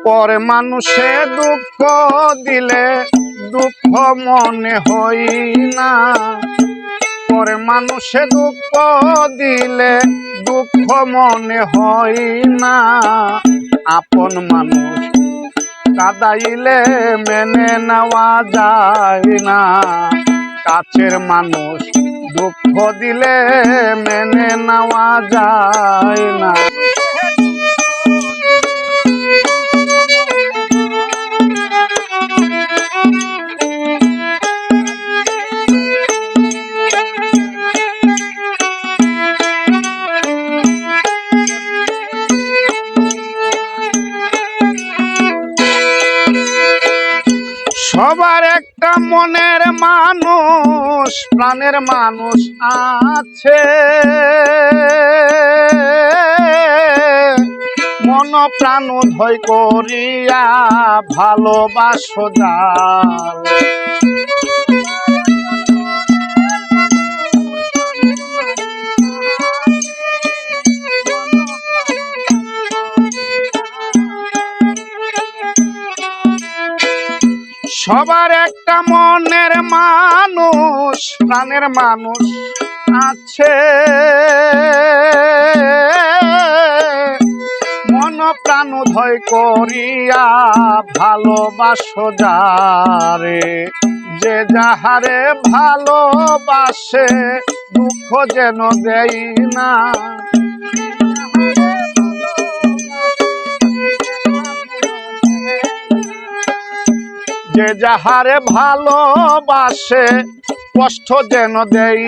পরে মানুষে দুঃখ দিলে দুঃখ মনে হই না, পরে মানুষে দুঃখ দিলে দুঃখ মনে হয় না। আপন মানুষ কাঁদাইলে মেনে নেওয়া যায় না, কাছের মানুষ দুঃখ দিলে মেনে নেওয়া যায় না। সবার একটা মনের মানুষ প্রাণের মানুষ আছে, মন প্রাণ ভয় করিয়া ভালোবাসো যার। সবার একটা মনের মানুষ প্রাণের মানুষ আছে, মন প্রাণ ভয় করিয়া ভালোবাসো যারে। যে যাহারে ভালোবাসে দুঃখ যেন দেয় না, যে যাহারে ভালোবাসে কষ্ট যেন দেই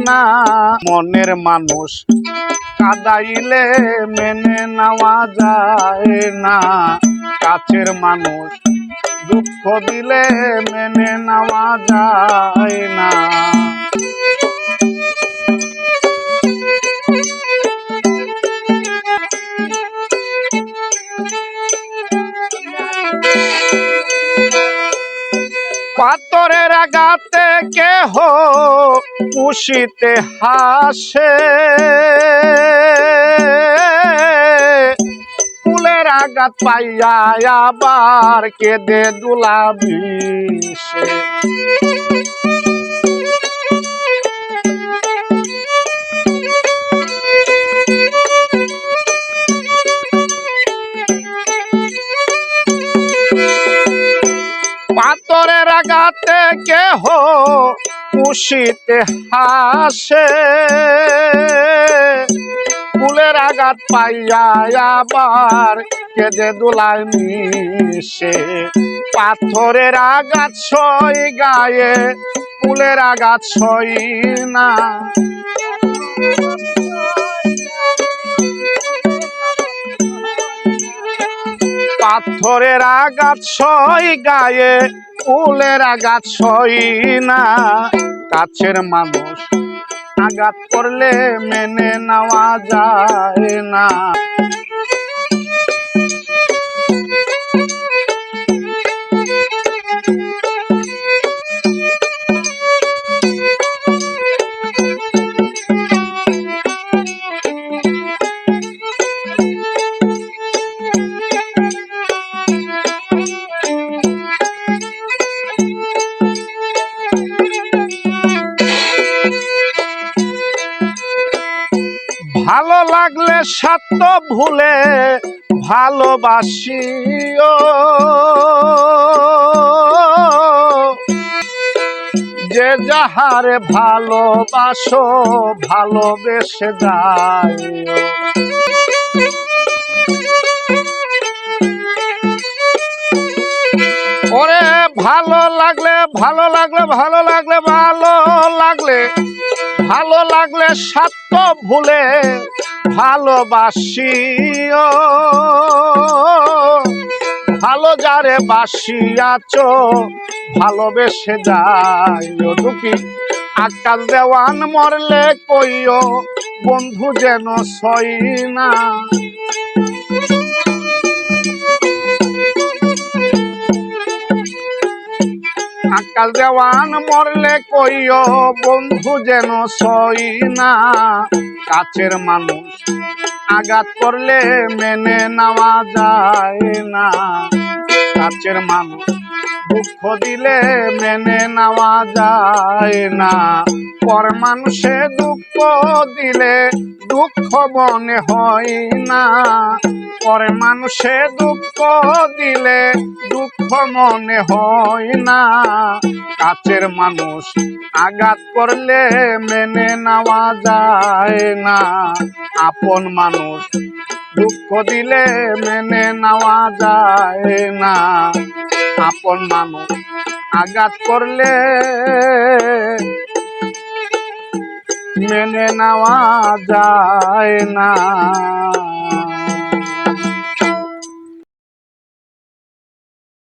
না। মনের মানুষ কাঁদাইলে মেনে নেওয়া যায় না, কাছের মানুষ দুঃখ দিলে মেনে নেওয়া যায় না। পাথরের আঘাতে কেহ খুশিতে হাসে, ফুলের আঘাত পাইয়া আবার কেঁদে দুলাবিষে। পাথরের আঘাতে কেহ খুশিতে হাসে, ফুলের আঘাত পাইয়া আবার কেঁদে দোলায় মিশে। পাথরের আঘাত সই গায়ে ফুলের আঘাত সই না, পাথরের আঘাত সই গায়ে ফুলের আঘাত সই না। কাছের মানুষ আঘাত করলে মেনে নেওয়া যায় না। ভালো লাগলে সত্য ভুলে ভালোবাসিও, যে যাহারে ভালোবাসো ভালোবেসে যাইও। ওরে ভালো লাগলে ভালো লাগলে ভালো লাগলে ভালো লাগলে ভালো লাগলে সত্য ভুলে ভালোবাসিও, ভালো যারে বাসিয়াছ ভালোবেসে যাইও। দুঃখী আকাশ দেওয়ান মরলে কইও বন্ধু যেন সই না, আকাশ দেওয়ান মরলে কইও বন্ধু যেন সই না। কাছের মানুষ আঘাত করলে মেনে নেওয়া যায় না। কাছের মানুষ দুঃখ দিলে মেনে নেওয়া যায় না। পর মানুষে দুঃখ দিলে দুঃখ মনে হয় না। পরে মানুষে দুঃখ দিলে দুঃখ মনে হয় না। কাছের মানুষ আঘাত করলে মেনে নেওয়া যায় না। আপন মানুষ দুঃখ দিলে মেনে নেওয়া যায় না। আপন মানুষ আঘাত করলে মেনে নেওয়া যায় না।